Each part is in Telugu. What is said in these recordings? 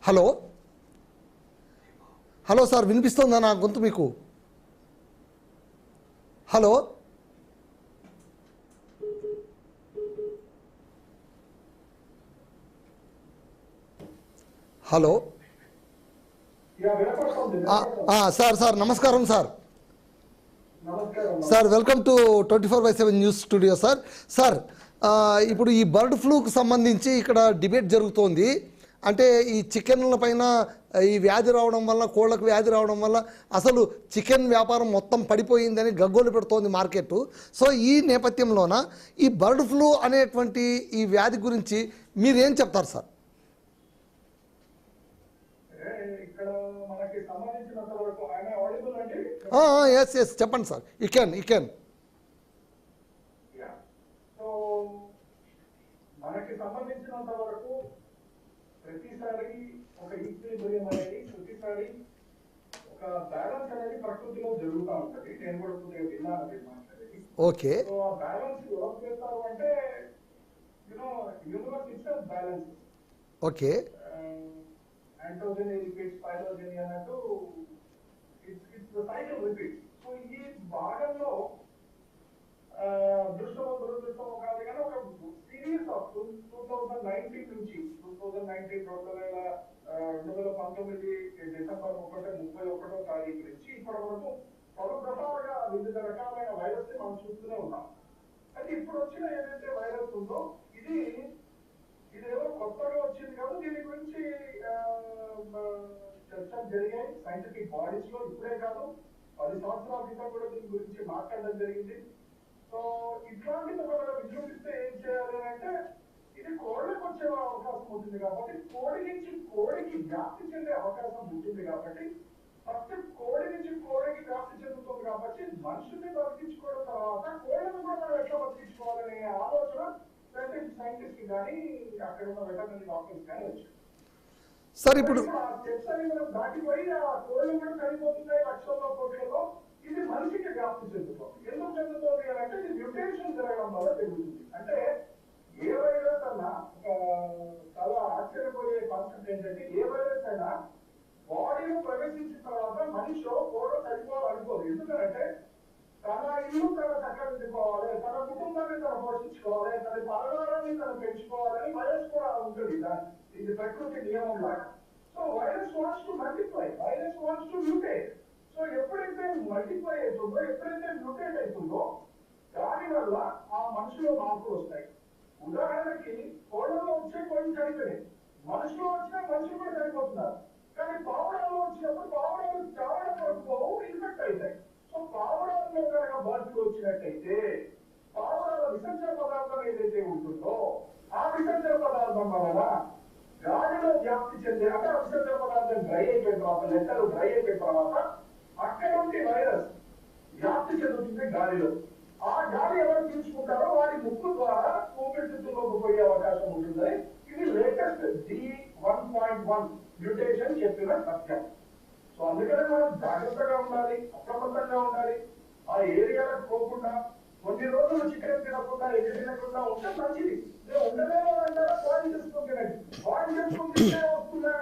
హలో హలో సార్, వినిపిస్తుందా నా గొంతు మీకు? హలో హలో సార్ నమస్కారం sir. Sir welcome to 24/7 news studio sir. Sir ఇప్పుడు ఈ బర్డ్ ఫ్లూకు సంబంధించి ఇక్కడ డిబేట్ జరుగుతోంది. అంటే ఈ చికెన్ల పైన ఈ వ్యాధి రావడం వల్ల, కోళ్లకు వ్యాధి రావడం వల్ల అసలు చికెన్ వ్యాపారం మొత్తం పడిపోయిందని గగ్గోలు పెడుతోంది మార్కెట్. సో ఈ నేపథ్యంలోన ఈ బర్డ్ ఫ్లూ అనేటువంటి ఈ వ్యాధి గురించి మీరేం చెప్తారు సార్? ఎస్ చెప్పండి సార్. You can. మనకి సంబంధించినంత వరకు ప్రతిసారి ఒక ఈక్విలిబ్రియం అనేది, ప్రతిసారి ఒక బ్యాలెన్స్ అనేది ప్రకృతిలో జరుగుతూ ఉంటది. నేను కూడా కొద్దిగా విన్నాను మాట్లాడేది. ఓకే. సో ఆ బ్యాలెన్స్ ఎవరు చేస్తారు అంటే universe itself balance. Okay. Ontogeny repeats phylogeny అన్నట్టు it's the cycle repeats. So ఈ భాగంలో దృష్టమో దురదృష్టమో కాదు కానీ ఒక సిరీస్ ఆఫ్ 2019 నుంచి 2019 డిసెంబర్ 31వ తారీఖు నుంచి ఇప్పటి వరకు పలు దఫాలుగా వివిధ రకాలైన వైరస్ ని మనం చూస్తూనే ఉన్నాం. అయితే ఇప్పుడు వచ్చిన ఏదైతే వైరస్ ఉందో ఇదేదో కొత్తగా వచ్చింది కాదు. దీని గురించి చర్చలు జరిగాయి సైంటిఫిక్ బాడీస్ లో. ఇప్పుడే కాదు, 10 సంవత్సరాల క్రితం కూడా దీని గురించి మాట్లాడడం జరిగింది. సో ఇట్లాంటిది ఒకవేళ విజృంభిస్తే ఏం చేయాలి అంటే, ఇది కోళ్ళకి వచ్చే అవకాశం ఉంటుంది కాబట్టి, కోడి నుంచి కోడికి వ్యాప్తి చెందే అవకాశం ఉంటుంది కాబట్టి, ఫస్ట్ కోడి నుంచి కోడికి వ్యాప్తి చెందుతుంది కాబట్టి మనుషుల్ని బతికించుకోవడం తర్వాత కోళ్ళను కూడా మనం ఎట్లా బతికించుకోవాలనే ఆలోచన సైంటిస్ట్ కానీ అక్కడ ఉన్న వెటర్నరీ డాక్టర్స్ కానీ వచ్చారు. సార్ ఇప్పుడు స్టెప్స్ అని మనం దాటిపోయి ఆ కోళ్ళు కూడా చనిపోతున్నాయి లక్షల్లో కోట్లలో. ఇది మనిషికి వ్యాప్తి చెందుతుంది. ఎందుకు చెందుతుంది అంటే ఇది మ్యూటేషన్ జరగడం వల్ల జరుగుతుంది. అంటే ఏ వైరస్ అన్నా చాలా ఆశ్చర్యపోయే కాన్సెప్ట్ ఏంటంటే, ఏ వైరస్ అయినా బాడీలో ప్రవేశించిన తర్వాత మనిషి కోడ చనిపోవాలనుకోదు. ఎందుకంటే తన ఇల్లు తన చక్కదిద్దుకోవాలి, తన కుటుంబాన్ని తన పోషించుకోవాలి, తన పరివారాన్ని తను పెంచుకోవాలని వైరస్ కూడా ఉంటుంది. ఇది ప్రకృతి నియమం లాగా. So virus wants to multiply, virus wants to mutate. So ఎప్పుడైతే మల్టిప్లై అవుతుందో, ఎప్పుడైతే మ్యూటేట్ అవుతుందో, దాని వల్ల ఆ మనుషులో మార్పులు వస్తాయి. ఉదాహరణకి కోళ్ళలో వచ్చే కోళ్ళు చనిపోయాయి, మనుషులో వచ్చిన మనుషులు కూడా చనిపోతున్నారు. కానీ పావురాల్లో వచ్చినప్పుడు పావురాలు చావడం వరకు ఇన్ఫెక్ట్ అవుతాయి. సో పావురాల్లో కనుక బర్డ్ ఫ్లూ వచ్చినట్టయితే పావురాల విసర్జన పదార్థం ఏదైతే ఉంటుందో ఆ విసర్జన పదార్థం వలన గాలిలో వ్యాప్తి చెందే, అంటే ఆ విసర్జన పదార్థం డ్రై అయిపోయిన తర్వాత, లెక్కలు డ్రై అయిపోయిన తర్వాత అక్కడ నుండి వైరస్ వ్యాప్తి చెందుతుంది గాలిలో. ఆ గాలి ఎవరు పీల్చుకుంటారో వారి ముక్కు ద్వారా ఊపిరితిత్తుల్లోకి పోయే అవకాశం ఉంటుంది. ఇది లేటెస్ట్ D1.1 మ్యూటేషన్ చెప్పిన సత్యం. సో అందుకనే మనం జాగ్రత్తగా ఉండాలి, అప్రమత్తంగా ఉండాలి. ఆ ఏరియాలకు పోకుండా కొన్ని రోజులు చికెన్ తినకుండా, ఎగ్గు తినకుండా ఉంటే మంచిది. ఉండలేమో అంటారా, బాడీ చేసుకుంటున్నాడు. బాడీ చేసుకుంటే వస్తుందా?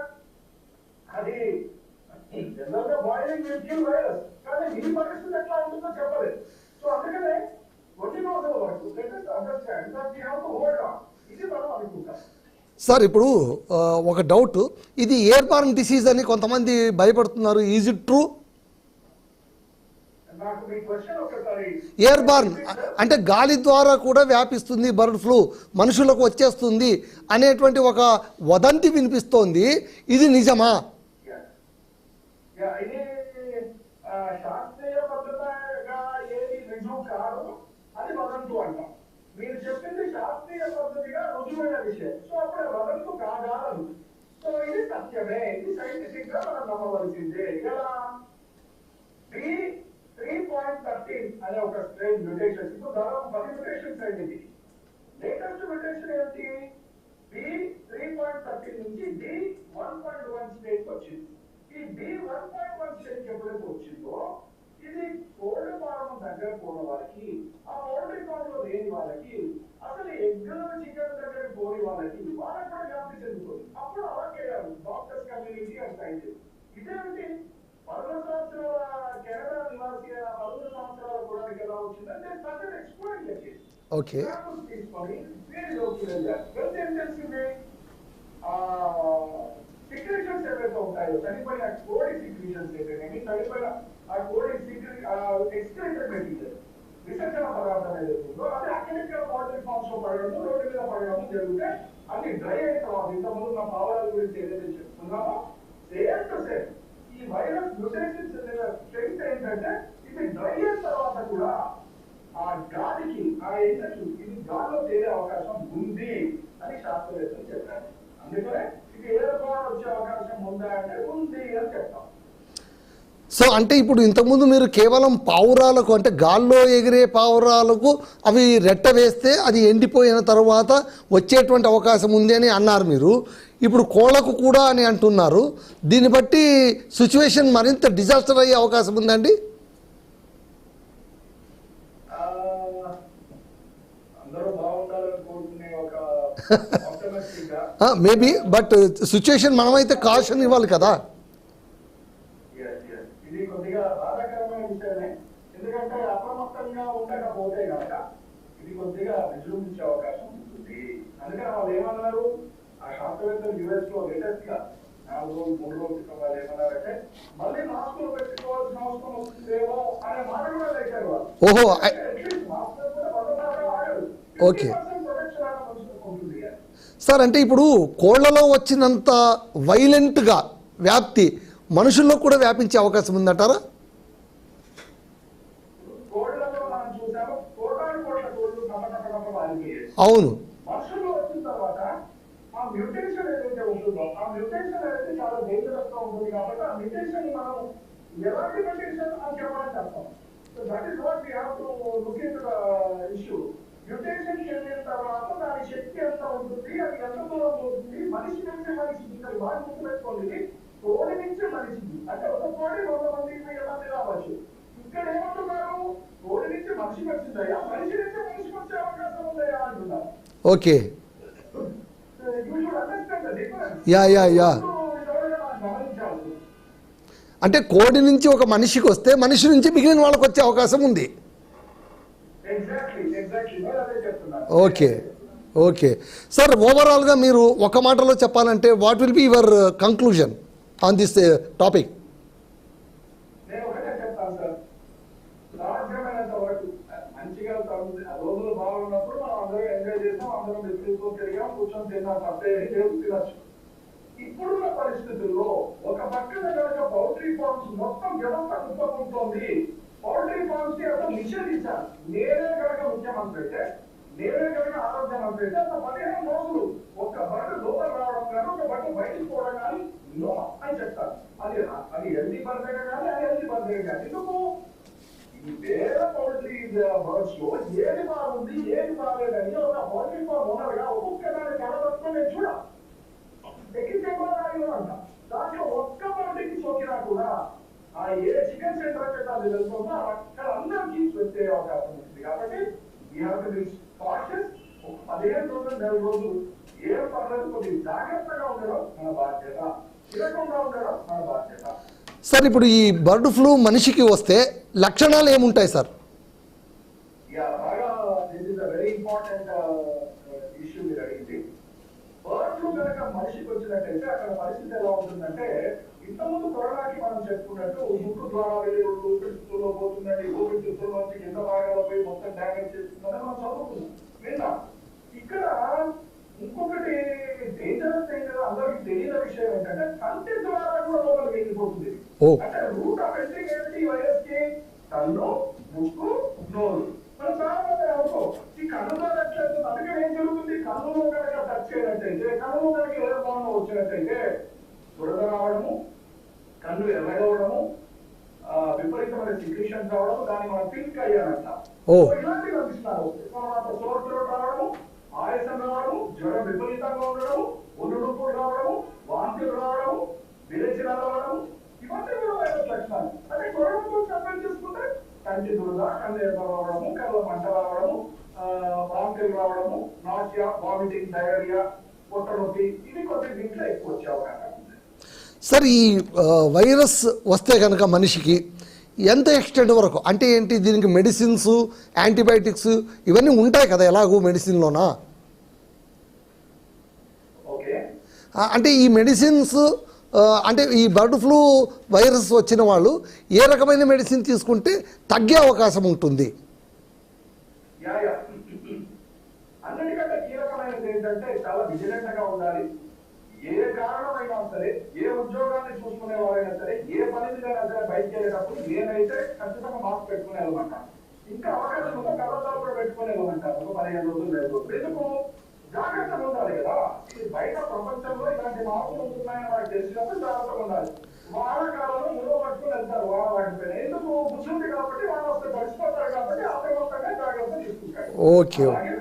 అది జనరల్గా బాయిలింగ్ విల్ వైరస్, కానీ మీ పరిస్థితి ఎట్లా ఉంటుందో చెప్పలేదు. సో అందుకనే కొన్ని రోజుల వరకు understand that we have to hold on. ఇది మనం అనుకుంటాం. సార్ ఇప్పుడు ఒక డౌట్, ఇది ఎయిర్ బార్న్ డిసీజ్ అని కొంతమంది భయపడుతున్నారు. Is it true? Air born అంటే గాలి ద్వారా కూడా వ్యాపిస్తుంది బర్డ్ ఫ్లూ, మనుషులకు వచ్చేస్తుంది అనేటువంటి ఒక వదంతి వినిపిస్తోంది. ఇది నిజమా? ఇది శాస్త్రీయ పద్ధతిగా ఏది రుజువు కాదు, అది వదంతు అంటాం. మీరు చెప్పింది శాస్త్రీయ పద్ధతిగా రుజువైన విషయం. సో అప్పుడు వదంతు కాదాలను. సో ఇది సత్యమే, ఇది సైంటిఫిక్ గా మనం నమ్మవలసిందే. ఎలా B3.13 అనే ఒక స్ట్రెయిన్ మ్యూటేషన్, ఇప్పుడు దాదాపు 10 మ్యూటేషన్స్ అయింది. లేటెస్ట్ మ్యూటేషన్ ఏంటి? B3.13 నుంచి D1.1 స్టేజ్ వచ్చింది. ఈ D1.1 స్టేజ్ ఎప్పుడైతే వచ్చిందో, ఇది కోల్డ్ ఫారం దగ్గర పోయిన వారికి, ఆ పౌల్ట్రీ ఫామ్ లో లేని వాళ్ళకి, అసలు ఎగ్గుల చికెన్ దగ్గర పోని వాళ్ళకి కూడా వ్యాప్తి చెందుతుంది. అప్పుడు అలా చేయాలి డాక్టర్స్ 1990. ఇదేంటి 10 సంవత్సరాల కెనడా నివాసి 10 సంవత్సరాల కూడా ఎలా వచ్చిందంటే started exploring the case. Okay. తీసుకొని వీడియోకి వెళ్ళారు. వెళ్తే ఏం తెలిసింది? సిక్రేషన్స్ ఏవైతే ఉంటాయో, చనిపోయిన కోడి సిక్రేషన్స్ ఏదైనా, చనిపోయిన ఆ కోడి ఎక్స్క్రీటెడ్ మెటీరియల్, విసర్జన పదార్థం ఏదైతే ఉందో అది అక్కడిక్కడ బాడీ ఫామ్స్ లో పడడం, రోడ్డు మీద పడడం జరిగితే అది డ్రై అయిన తర్వాత, ఇంతకుముందు నా పావురాల గురించి ఏదైతే చెప్తున్నామో సేమ్ టు సేమ్ ఈ వైరస్ మ్యుటేషన్స్ స్ట్రెంగ్త్ ఏంటంటే ఇది డ్రై అయిన తర్వాత కూడా ఆ గాలికి ఆ ఎన్నెచ్చు ఇది గాల్లో తేలే అవకాశం ఉంది అని శాస్త్రవేత్తలు చెప్పారు. అందుకనే ఇది ఏ రకంగా వచ్చే అవకాశం ఉందా అంటే ఉంది అని చెప్తాం. సో అంటే ఇప్పుడు ఇంతకుముందు మీరు కేవలం పావురాలకు, అంటే గాల్లో ఎగిరే పావురాలకు అవి రెట్ట వేస్తే అది ఎండిపోయిన తర్వాత వచ్చేటువంటి అవకాశం ఉంది అని అన్నారు మీరు. ఇప్పుడు కోళ్ళకు కూడా అని అంటున్నారు. దీన్ని బట్టి సిచ్యువేషన్ మరింత డిజాస్టర్ అయ్యే అవకాశం ఉందండి. మేబీ, బట్ సిచ్యువేషన్ మనమైతే కాషన్ ఇవ్వాలి కదా. ఇది కొద్దిగా బాధాకరమైన విషయమే. ఎందుకంటే అప్రమత్తంగా ఉండకపోతే కనుక ఇది కొద్దిగా విజృంభించే అవకాశం ఉంటుంది. అందుకని వాళ్ళు ఏమన్నారు, ఆ శాస్త్రవేత్తలు యుఎస్ లో లేటెస్ట్ గా 4 రోజులు 3 రోజుల క్రితం వాళ్ళు ఏమన్నారంటే మళ్ళీ మాస్కులు పెట్టుకోవాల్సిన అవసరం వస్తుందేమో అనే మాట కూడా లేచారు వాళ్ళు. ఓహో, మాస్కులు కూడా భద్రతగా వాడారు. ఓకే ప్రొటెక్షన్ ఉంటుంది. సార్, అంటే ఇప్పుడు కోళ్లలో వచ్చినంత వైలెంట్గా వ్యాప్తి మనుషుల్లో కూడా వ్యాపించే అవకాశం ఉందంటారా? అవును. మనుషుల్లో వచ్చిన తర్వాత ఆ మ్యూటేషన్ ఏదైతే ఉంటుందో ఆ మ్యూటేషన్ అనేది చాలా డేంజరస్ గా ఉంటుంది. కాబట్టి ఆ మ్యూటేషన్ మనం ఎలాంటి మ్యూటేషన్ అని చెప్పాలని చెప్తాం. So that is what we have to look into the issue. Mutation చెందిన తర్వాత దాని శక్తి ఎంత ఉంటుంది, అది ఎంత దూరం ఉంటుంది, మనిషి నుంచి మనిషికి ఇక్కడ బాగా గుర్తుపెట్టుకోండి. కోడి నుంచి మనిషికి అంటే ఒక కోడి 100 మందికి 1000 మంది రావచ్చు. ఇక్కడ ఏమంటున్నారు, కోడి నుంచి మనిషికి వచ్చిందయా, మనిషి నుంచి మనిషికి వచ్చే అవకాశం ఉందయా అంటున్నారు. ఓకే. యా యా యా అంటే కోడి నుంచి ఒక మనిషికి వస్తే మనిషి నుంచి మిగిలిన వాళ్ళకి వచ్చే అవకాశం ఉంది. ఓకే ఓకే సార్, ఓవరాల్గా మీరు ఒక మాటలో చెప్పాలంటే what will be your conclusion on this topic? నేను ఒకటే చెప్తాను సార్, సాధ్యమైనంత వరకు మంచిగా రోజులు బాగున్నప్పుడు మనం అందరూ ఎంజాయ్ చేస్తాం, అందరం మిత్రులతో తిరిగాం, కూర్చొని తిన్నాం, తప్పే తినచ్చు. ఇప్పుడున్న పరిస్థితుల్లో ఒక పక్కన కనుక పౌల్ట్రీ ఫార్మ్స్ మొత్తం వ్యవస్థ కుప్పకుంటోంది. పౌల్ట్రీ ఫార్మ్స్ కి అసలు నిషేధించాలి. నేనే కనుక ముఖ్యమంత్రి అయితే, నేనే కనుక ఆరోగ్య మంత్రి అయితే అసలు 15 రోజులు ఒక బర్రె లోపల రావడం కానీ ఒక బర్రె బయటికి పోవడం కానీ నో అని చెప్తారు. అది హెల్తీ బర్రె కానీ అది హెల్తీ బర్రె కానీ. ఎందుకు ఈ వేరే పౌల్ట్రీ బర్డ్స్ లో ఏది బాగుంది ఏది బాగలేదని ఒక పౌల్ట్రీ ఫార్మ్ ఓనర్గా ఒక్కొక్క దాన్ని కలబట్టుకొని నేను చూడాలి. దాంట్లో ఒక్క పౌల్ట్రీకి సోకినా కూడా ఆ ఏ చికెన్ సెంటర్ అయితే అది వెళ్తుందో అక్కడ అందరికీ వచ్చే అవకాశం ఉంటుంది. కాబట్టి కాషియస్. 15 రోజులు 4 రోజులు ఏం పర్లేదు, కొద్దిగా జాగ్రత్తగా ఉండడం మన బాధ్యత, తిరగకుండా ఉండడం మన బాధ్యత. సార్, ఇప్పుడు ఈ బర్డ్ ఫ్లూ మనిషికి వస్తే లక్షణాలు ఏముంటాయి సార్? బాగా this is a very important issue మీరు అడిగింది. బర్డ్ ఫ్లూ కనుక మనిషికి వచ్చినట్టయితే అక్కడ పరిస్థితి ఎలా ఉంటుందంటే, ఇంతకుముందు కరోనాకి మనం చెప్పుకున్నట్టు ముక్కు ద్వారా వెళ్ళి ఊపిరితిత్తుల్లో పోతుందండి, ఊపిరితిత్తుల్లో నుంచి కింద భాగాల్లో పోయి మొత్తం డ్యామేజ్ చేస్తుందని మనం చదువుకున్నాం, విన్నాం. ఇక్కడ ఇంకొకటి డేంజరస్ థింగ్ అందరికి తెలియని విషయం ఏంటంటే కంటి ద్వారా కూడా లోపలికి వెళ్ళిపోతుంది. అంటే రూట్ ఆఫ్ ఎంట్రీ ఏంటి వైరస్ కి? కన్ను, ముక్కు, నోరు. మనం చాలా మంది అనుకో ఈ కన్ను ద్వారా ఎట్లేదు. అందుకే ఏం జరుగుతుంది, కన్నులో కనుక టచ్ చేయనట్టయితే, కన్నులో కనుక ఏ భావన వచ్చినట్టయితే దురద రావడము, కన్ను ఎర్రగవడము, విపరీతమైన సిక్రేషన్ రావడం, దాన్ని మనం పింక్ అయ్యానంట. ఇలాంటివి అందిస్తున్నారు. సోర్ త్రోట్ రావడము, ఆయాసం రావడము, జ్వరం విపరీతంగా ఉండడము, ఒళ్ళు రావడము, వాంతులు రావడము, విరేచనాలు రావడము, ఇవన్నీ కూడా వైరస్ లక్షణాలు. అంటే కరోనాతో కంపేర్ చేసుకుంటే కంటి దురద, కన్ను ఎర్ర రావడము, కళ్ళ మంట రావడము, వాంతులు రావడము, నాసియా, వామిటింగ్, డయేరియా, పొట్ట నొప్పి, ఇవి కొద్ది దీంట్లో ఎక్కువ వచ్చే అవకాశం ఉంది. సార్ ఈ వైరస్ వస్తే కనుక మనిషికి ఎంత ఎక్స్టెంట్ వరకు అంటే ఏంటి, దీనికి మెడిసిన్స్, యాంటీబయాటిక్స్ ఇవన్నీ ఉంటాయి కదా ఎలాగో మెడిసిన్లోనా? ఓకే. అంటే ఈ మెడిసిన్స్ అంటే ఈ బర్డ్ ఫ్లూ వైరస్ వచ్చిన వాళ్ళు ఏ రకమైన మెడిసిన్ తీసుకుంటే తగ్గే అవకాశం ఉంటుంది? యా. అన్నిటికంటే కీలకమైనది ఏంటంటే చాలా విజిలెంట్ గా ఉండాలి. ఏ కారణమైనా సరే, ఏ ఉద్యోగాన్ని చూసుకునే వారైనా సరే, ఏ పని మీదైనా సరే బయటకు వెళ్ళేటప్పుడు నేనైతే ఖచ్చితంగా మాస్క్ పెట్టుకుని వెళ్ళమంటాను. ఇంకా అవకాశం ఉంటే కళ్ళద్దాలు కూడా పెట్టుకుని వెళ్ళమంటారు. ఒక 15 రోజులు లేదు. ఎందుకు? జాగ్రత్తగా ఉండాలి కదా. ఇది బయట ప్రపంచంలో ఇలాంటి మార్పులు ఉంటున్నాయని మనకు తెలిసినప్పుడు జాగ్రత్తగా ఉండాలి. వానాకాలంలో మురుగు పట్టుకుని వెళ్తారు వాన వాటిపైన. ఎందుకు? బుద్ధుంది కాబట్టి వాన వస్తే తడిసిపోతారు కాబట్టి అప్రమత్తంగా జాగ్రత్త తీసుకుంటారు. ఓకే. అలాగే